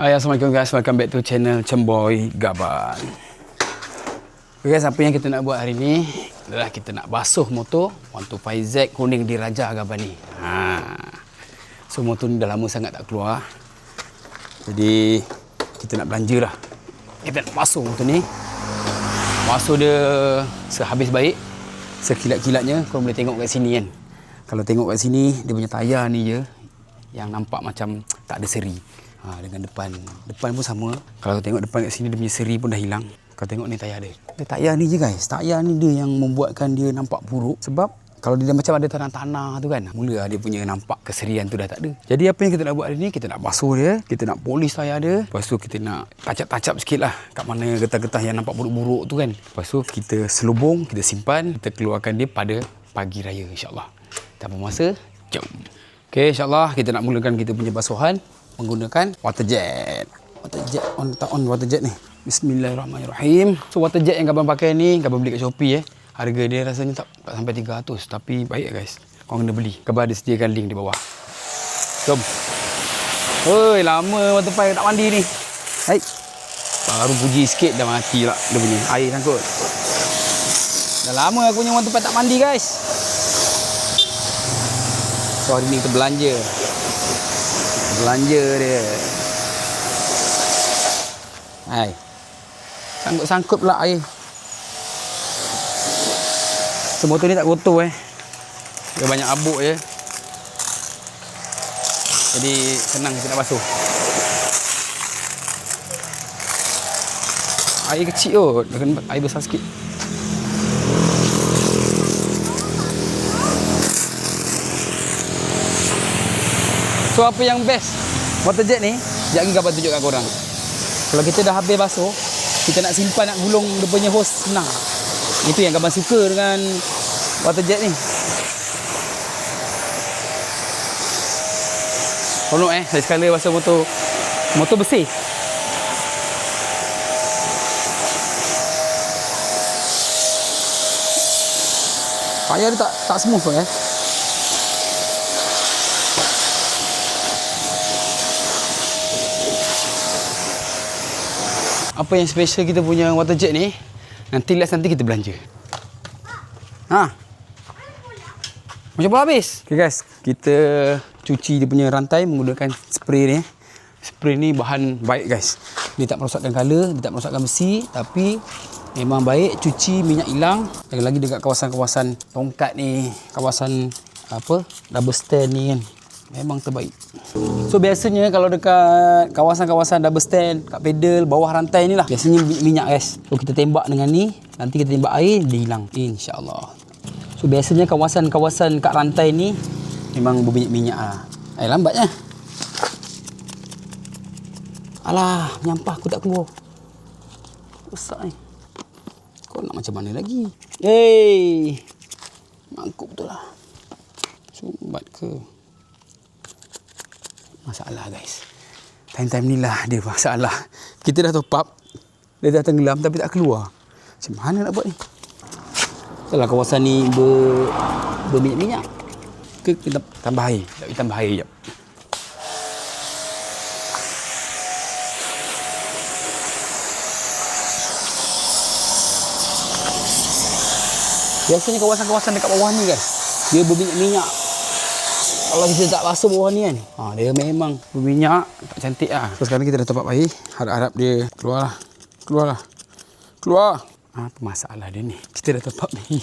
Hai, Assalamualaikum guys, welcome back to channel Cemboy Gaban. Okay guys, apa yang kita nak buat hari ni adalah kita nak basuh motor 125Z kuning di Raja Gaban ni. So motor ni dah lama sangat tak keluar, jadi kita nak belanja lah. Kita nak basuh motor ni, basuh dia sehabis baik, sekilat-kilatnya. Korang boleh tengok kat sini kan. Kalau tengok kat sini, dia punya tayar ni je yang nampak macam tak ada seri. Dengan depan pun sama. Kalau tengok depan kat sini, dia punya seri pun dah hilang. Kau tengok ni tayar dia. Tayar ni je guys. Tayar ni dia yang membuatkan dia nampak buruk. Sebab kalau dia macam ada tanah-tanah tu kan, mula dia punya nampak keserian tu dah tak ada. Jadi apa yang kita nak buat hari ni, kita nak basuh dia, kita nak polish tayar dia. Lepas tu kita nak tacap-tacap sikit lah kat mana getah-getah yang nampak buruk-buruk tu kan. Lepas tu kita selubung, kita simpan, kita keluarkan dia pada pagi raya insyaAllah. Tanpa masa, jom. Okay, insyaAllah kita nak mulakan kita punya basuhan menggunakan water jet. Water jet on water jet ni. Bismillahirrahmanirrahim. So water jet yang Gaban pakai ni, Gaban beli kat Shopee Harga dia rasanya tak sampai 300, tapi baik guys. Korang kena beli. Gaban ada sediakan link di bawah. Jom. Oi, lama water pipe tak mandi ni. Hai. Baru puji sikit dah mati lah dia punya air sangkut. Dah lama aku punya water pipe tak mandi guys. So hari ni kita belanja dia. Hai. Sangkut pula air. So, motor ni tak kotor Dia banyak abuk je. Jadi senang kita nak basuh. Air kecil kot, dah kena air besar sikit. So apa yang best water jet ni, sekejap lagi Gaban tunjuk kat korang. Kalau kita dah habis basuh, kita nak simpan, nak gulung dia punya hose senang. Itu yang Gaban suka dengan water jet ni. Konok saya sekali basuh motor bersih. Tayar dia tak smooth pun Apa yang special kita punya water jet ni, nanti kita belanja. Macam pun habis. Okay guys, kita cuci dia punya rantai menggunakan spray ni. Spray ni bahan baik guys. Dia tak merosakkan color, dia tak merosakkan besi, tapi memang baik. Cuci, minyak hilang. Lagi-lagi dekat kawasan-kawasan tongkat ni, kawasan double stand ni kan, memang terbaik. So biasanya kalau dekat kawasan-kawasan double stand, kat pedal, bawah rantai ni lah, biasanya minyak guys. So kita tembak dengan ni, nanti kita tembak air, dia hilang insyaAllah. So biasanya kawasan-kawasan kat rantai ni memang berminyak-minyak lah. Lambatnya. Alah, menyampah aku tak keluar. Besar ni. Kau nak macam mana lagi? Mangkuk betul lah. Sumbat ke? Masalah guys. Time-time ni lah dia masalah. Kita dah top up, dia dah tenggelam tapi tak keluar. Macam mana nak buat ni? Kalau kawasan ni berminyak-minyak, ke kita tambah air? Kita tambah air sekejap. Biasanya kawasan-kawasan dekat bawah ni guys, dia berminyak-minyak. Kalau kita tak basuh bawah ni kan, dia memang berminyak, tak cantik lah. So sekarang kita dah top up air, harap-harap dia keluar. Apa masalah dia ni? Kita dah top up ni.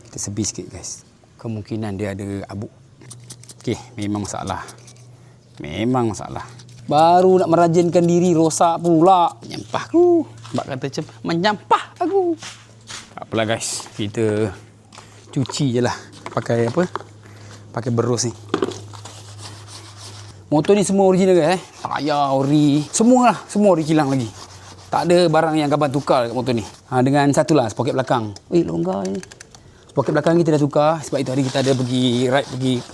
Kita sebi sikit guys. Kemungkinan dia ada abuk. Okey, memang masalah. Baru nak merajinkan diri, rosak pula. Menyampah aku. Sebab kata macam, menyampah aku. Tak apalah guys, kita cuci je lah. Pakai berus ni. Motor ni semua original guys Tayar ori, semua ori kilang lagi. Tak ada barang yang Gaban tukar kat motor ni. Dengan satu lah, spoket belakang. Longgar ni. Spoket belakang kita dah tukar. Sebab itu hari kita ada pergi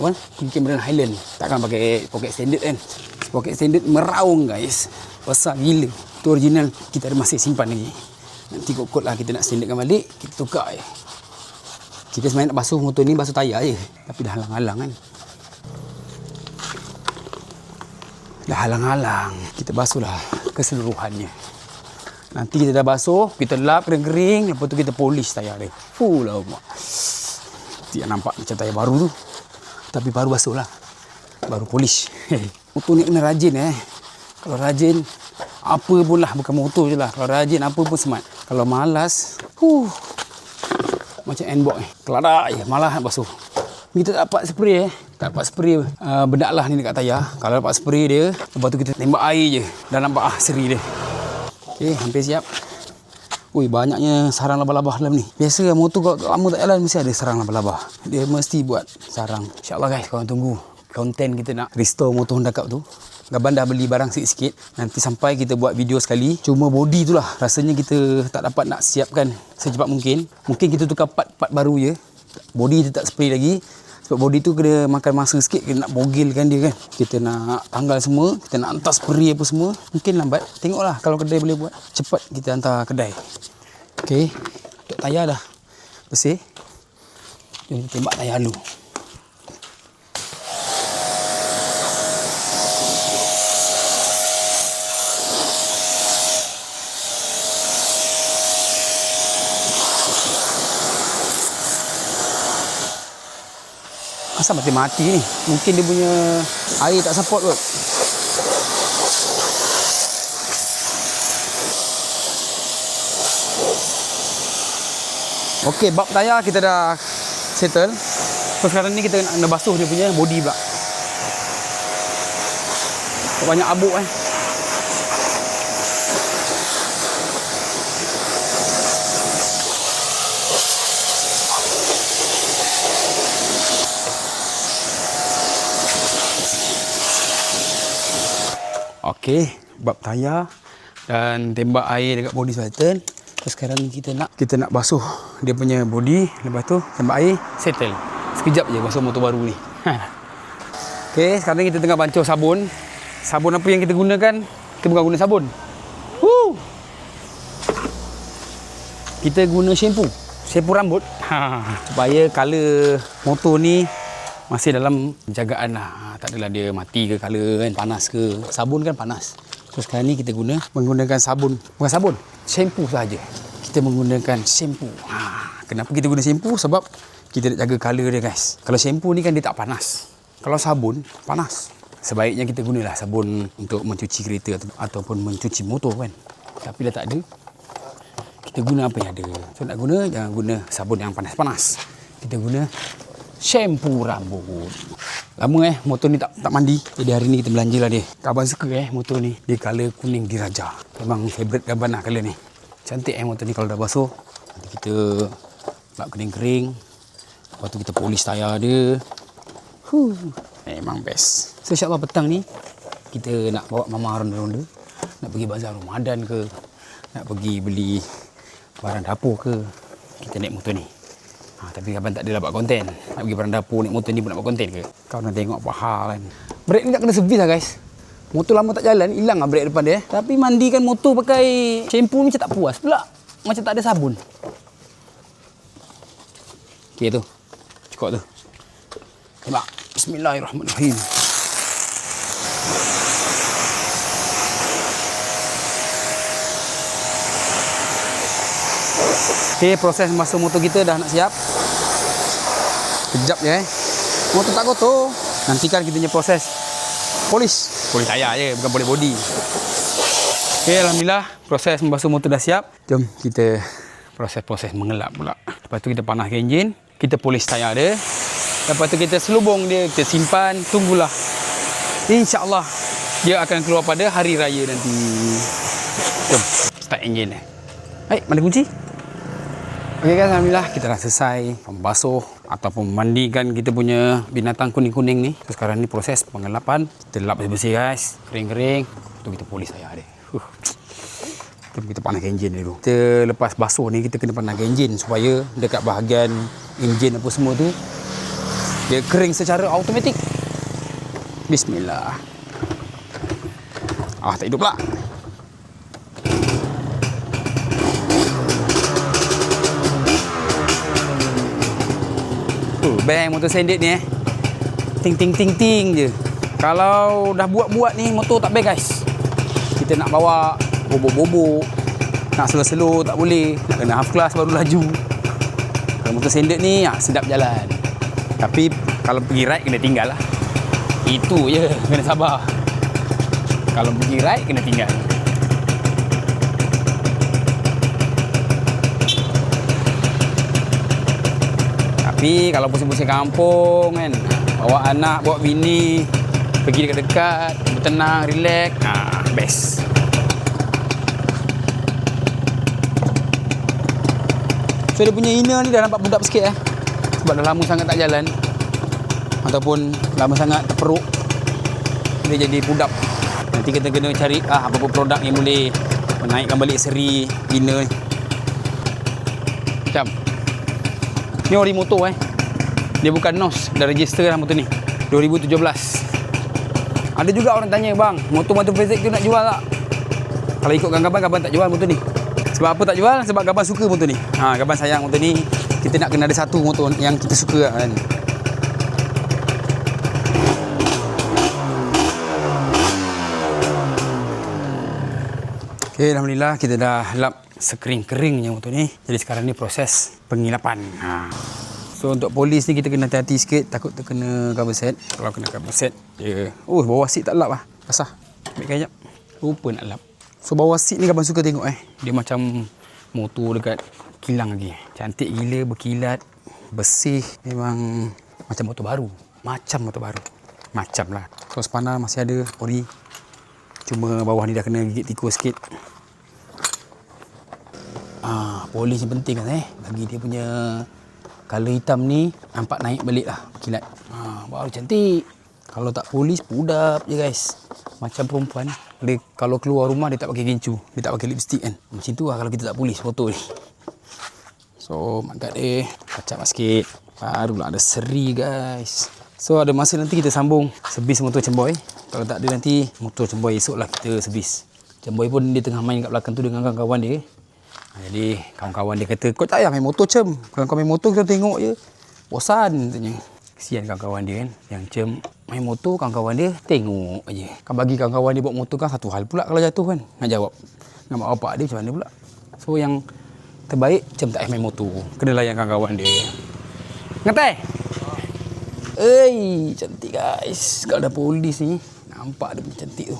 Cameron Highland. Takkan pakai spoket standard kan. Spoket standard meraung guys. Besar gila. Itu original, kita ada masih simpan lagi. Nanti kot-kot lah kita nak standardkan balik, kita tukar je. Kita sebenarnya nak basuh motor ni, basuh tayar je. Tapi dah halang-halang kan. dah halang-halang. Kita basuhlah keseluruhannya. Nanti kita dah basuh, kita lap kering-kering, lepas tu kita polish tayar dia. Lah mak. Dia nampak macam tayar baru tu. Tapi baru basuh lah. Baru polish. Motor ni kena rajin Kalau rajin, apa pun lah, bukan motor je lah. Kalau rajin, apa pun smart. Kalau malas, macam N-box keladak je, malah nak basuh. Kita tak dapat spray tak dapat spray bedak lah ni dekat tayar. Kalau dapat spray dia, lepas tu kita tembak air je, dah nampak seri dia. Okey, hampir siap. Ui, banyaknya sarang labah-labah dalam ni. Biasa motor kalau lama tak jalan mesti ada sarang labah-labah. Dia mesti buat sarang. InsyaAllah guys, korang tunggu konten kita nak restore motor Honda Cup tu. Gaban dah beli barang sikit-sikit. Nanti sampai kita buat video sekali. Cuma body tu lah, rasanya kita tak dapat nak siapkan secepat mungkin. Mungkin kita tukar part-part baru je. Body kita tak spray lagi. Sebab body tu kena makan masa sikit. Kita nak bogilkan dia kan. Kita nak tanggal semua. Kita nak hantar spray apa semua. Mungkin lambat. Tengoklah kalau kedai boleh buat. Cepat kita hantar kedai. Okey. Untuk tayar dah bersih. Jom kita tembak tayar dulu. Asal mati-mati ni. Mungkin dia punya air tak support kot. Okey, bab tayar kita dah settle. So sekarang ni kita nak basuh dia punya body pula. Banyak abuk Okey, bab tayar dan tembak air dekat body settle. Terus sekarang ni kita nak basuh dia punya body, lepas tu tembak air, settle. Sekejap je basuh motor baru ni. Okey, sekarang ni kita tengah bancuh sabun. Sabun apa yang kita gunakan? Kita bukan guna sabun. Kita guna shampoo rambut. Supaya color motor ni masih dalam penjagaan lah. Tak adalah dia mati ke color kan, panas ke. Sabun kan panas. Terus sekarang ni kita menggunakan sabun. Bukan sabun, shampoo saja. Kita menggunakan shampoo. Kenapa kita guna shampoo? Sebab kita nak jaga color dia guys. Kalau shampoo ni kan dia tak panas. Kalau sabun, panas. Sebaiknya kita gunalah sabun untuk mencuci kereta ataupun mencuci motor kan. Tapi dah tak ada. Kita guna apa yang ada. So nak guna, jangan guna sabun yang panas-panas. Kita guna shampoo rambut. Lama motor ni tak mandi. Jadi hari ni kita belanja lah dia. Gaban suka motor ni. Dia color kuning diraja. Memang favourite Gaban lah color ni. Cantik motor ni kalau dah basuh. Nanti kita lap kering-kering. Lepas tu kita polish tayar dia. Memang best. So insyaAllah petang ni kita nak bawa mama ronda-ronda. Nak pergi bazar Ramadan ke, nak pergi beli barang dapur ke, kita naik motor ni. Tapi Gaban tak adalah buat konten. Nak pergi barang dapur, naik motor ni pun nak buat konten ke? Kau nak tengok apa hal kan. Brake ni nak kena servis lah guys. Motor lama tak jalan, hilang lah brake depan dia. Tapi mandikan motor pakai shampoo ni macam tak puas pula. Macam tak ada sabun. Okey tu. Cukup tu. Tembak. Bismillahirrahmanirrahim. Okey, proses basuh motor kita dah nak siap. Kejap je motor tak kotor. Nantikan kita punya proses polish tayar je, bukan polish body. Okey, alhamdulillah proses membasuh motor dah siap. Jom kita proses mengelap pula. Lepas tu kita panaskan enjin, kita polish tayar dia. Lepas tu kita selubung dia, kita simpan, tunggulah. InsyaAllah dia akan keluar pada hari raya nanti. Jom start enjin. Baik, mana kunci? Okey guys, alhamdulillah kita dah selesai membasuh ataupun memandikan kita punya binatang kuning-kuning ni. So, sekarang ni proses pengelapan. Kita lap bersih guys, kering-kering. Tu kita polish tayar dia. Kita panaskan enjin dulu. Kita lepas basuh ni kita kena panaskan enjin supaya dekat bahagian enjin apa semua tu dia kering secara automatik. Bismillah. Tak hidup pula. Bang motor sendit ni ting ting ting ting je. Kalau dah buat-buat ni motor tak best guys. Kita nak bawa bobok-bobok, nak slow-slow tak boleh, nak kena half class baru laju. Kalau motor standard ni sedap jalan. Tapi kalau pergi ride kena tinggal lah. Itu je, kena sabar. Kalau pergi ride kena tinggal. Tapi kalau pusing-pusing kampung kan, bawa anak, bawa bini, pergi dekat-dekat, bertenang, relax, best. So dia punya inner ni dah nampak budak sikit sebab dah lama sangat tak jalan ataupun lama sangat terperuk, dia jadi budak. Nanti kita kena cari apa-apa produk yang boleh menaikkan balik seri inner ni. Macam ni ori motor dia bukan NOS, dah register lah motor ni 2017. Ada juga orang tanya, bang, motor Faizek tu nak jual tak? Kalau ikutkan Gaban tak jual motor ni. Sebab apa tak jual? Sebab Gaban suka motor ni. Gaban sayang motor ni. Kita nak kena ada satu motor yang kita suka kan. Okay, alhamdulillah kita dah lap sekering-keringnya motor ni. Jadi sekarang ni proses pengilapan. So untuk polis ni kita kena hati-hati sikit, takut terkena cover set. Kalau kena cover set, dia bawah seat tak lap basah. Ambil kejap. Lupa nak lap. So bawah seat ni Gaban suka tengok dia macam motor dekat kilang lagi. Cantik gila, berkilat, bersih, memang macam motor baru. Macam lah. So spana masih ada ori. Cuma bawah ni dah kena gigit tikus sikit. Polis ni penting kan bagi dia punya color hitam ni nampak naik balik lah berkilat. Baru cantik. Kalau tak polis pudap je guys. Macam perempuan dia kalau keluar rumah dia tak pakai gincu, dia tak pakai lipstick kan. Macam tu lah kalau kita tak polis foto ni. So mak dia kacap sikit barulah ada seri guys. So ada masa nanti kita sambung servis motor Cemboy. Kalau tak ada nanti motor Cemboy esok lah kita servis. Cemboy pun dia tengah main kat belakang tu dengan kawan-kawan dia. Jadi kawan-kawan dia kata, kau tak payah main motor Cem. Kalau kau main motor kita tengok je bosan katanya. Kesian kawan-kawan dia kan. Yang Cem main motor, kawan-kawan dia tengok aje. Kan bagi kawan-kawan dia bawa motor kan satu hal pula kalau jatuh kan. Nak jawab dengan mak bapak dia macam mana pula. So yang terbaik Cem tak payah main motor. Kena layan kawan-kawan dia. Ngetai? Cantik guys. Kalau ada polis ni nampak dia punya cantik tu.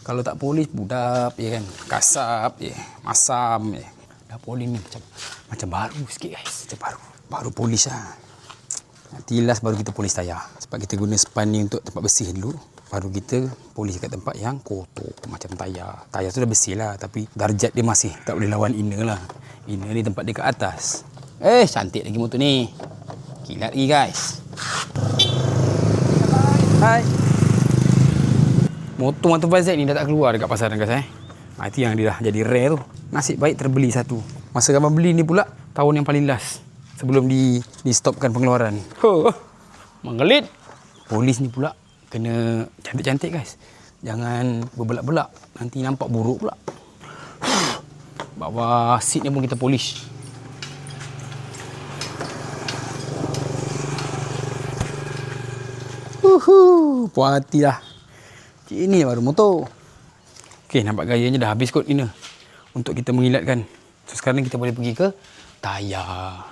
Kalau tak polis budap je kan. Kasap je, masam je. Dah polis ni macam baru sikit guys. Macam baru polis lah. Nanti last baru kita polis tayar. Sebab kita guna span ni untuk tempat bersih dulu. Baru kita polis kat tempat yang kotor. Macam tayar. Tayar tu dah bersih lah. Tapi darjat dia masih tak boleh lawan inner lah. Inner ni tempat dia kat atas. Cantik lagi motor ni. Kilat lagi guys. Hai. Motor Faizek ni dah tak keluar dekat pasaran guys Itu yang dia dah jadi rare tu. Nasib baik terbeli satu. Masa Gaban beli ni pula tahun yang paling last sebelum di stopkan pengeluaran. Menggelit. Polis ni pula kena cantik-cantik guys. Jangan berbelak-belak. Nanti nampak buruk pula. Bawah seat ni pun kita polish. Puas hati lah. Ini baru motor. Okey, nampak gayanya dah habis kot inner untuk kita mengilatkan. So sekarang kita boleh pergi ke tayar.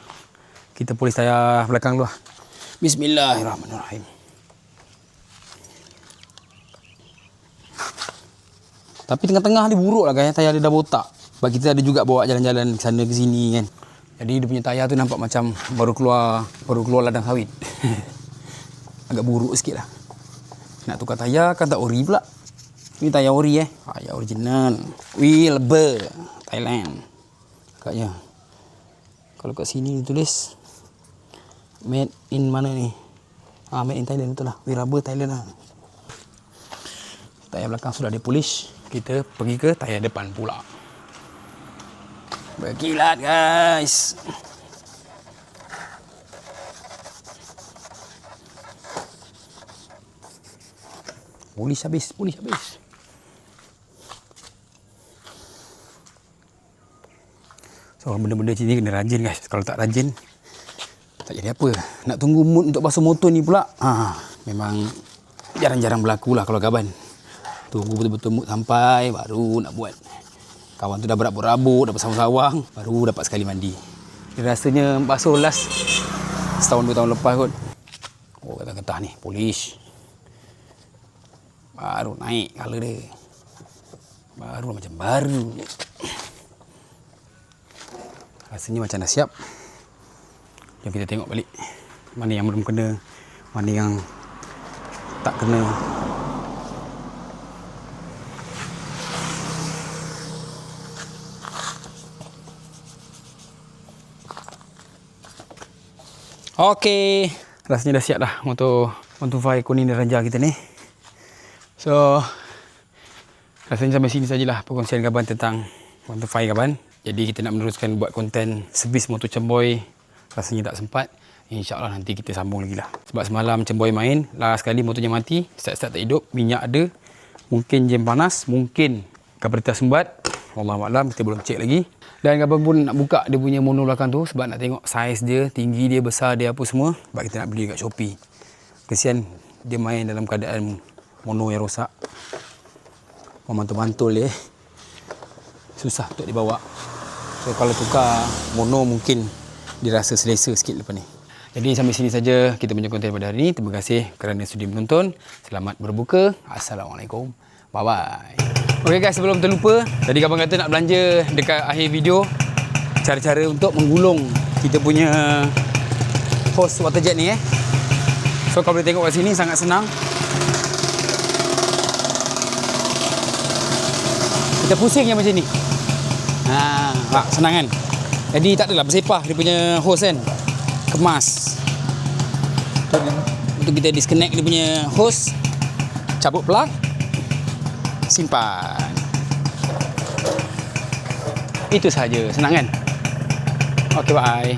Kita polis tayar belakang dulu lah. Bismillahirrahmanirrahim. Tapi tengah-tengah ni buruk lah kan, tayar dia dah botak. Sebab kita ada juga bawa jalan-jalan ke sana ke sini kan. Jadi dia punya tayar tu nampak macam baru keluar ladang sawit. Agak buruk sikit lah. Nak tukar tayar kan tak ori pula. Ini tayar ori tayar original. Wilbur Thailand. Agaknya. Kalau kat sini tulis made in mana ni? Made in Thailand betul lah. Wilbur Thailand lah. Tayar belakang sudah dipolish. Kita pergi ke tayar depan pula. Berkilat guys. Polis habis. So benda-benda macam ni kena rajin guys. Kalau tak rajin tak jadi apa. Nak tunggu mood untuk basuh motor ni pula memang jarang-jarang berlaku lah kalau gaban. Tunggu betul-betul mood sampai baru nak buat. Kawan tu dah berabuk-rabuk, dah bersawang-sawang, baru dapat sekali mandi. Dia rasanya basuh last setahun 2 tahun lepas kot. Oh, getah-getah ni, polish. Baru naik colour dia. Baru macam baru. Rasanya macam dah siap. Jom kita tengok balik. Mana yang belum kena, mana yang tak kena. Okey, rasanya dah siap dah untuk 125 kuning dan raja kita ni. So, rasanya sampai sini sajalah perkongsian gaban tentang 125 gaban. Jadi kita nak meneruskan buat konten servis motor Cemboy. Rasanya tak sempat. InsyaAllah nanti kita sambung lagi lah. Sebab semalam Cemboy main, last kali motornya mati, start-start tak hidup, minyak ada, mungkin jam panas, mungkin karburator sumbat. Wallahualam, kita belum cek lagi. Dan gaban pun nak buka dia punya mono belakang tu sebab nak tengok saiz dia, tinggi dia, besar dia apa semua. Sebab kita nak beli kat Shopee. Kesian dia main dalam keadaan mono yang rosak. Memantul-mantul dia. Susah untuk dibawa. So kalau tukar mono mungkin dirasa selesa sikit lepas ni. Jadi sampai sini saja kita punya konten pada hari ini. Terima kasih kerana sudi menonton. Selamat berbuka. Assalamualaikum. Bye-bye. Okey guys, sebelum terlupa, tadi kawan kata nak belanja dekat akhir video cara-cara untuk menggulung kita punya hose water jet ni So kalau boleh tengok kat sini sangat senang. Kita pusing je macam ni. Senang kan? Jadi tak adalah bersepah dia punya hose kan. Kemas. Untuk kita disconnect dia punya hose, cabut plug, simpan. Itu sahaja, senang kan? Okey, bye.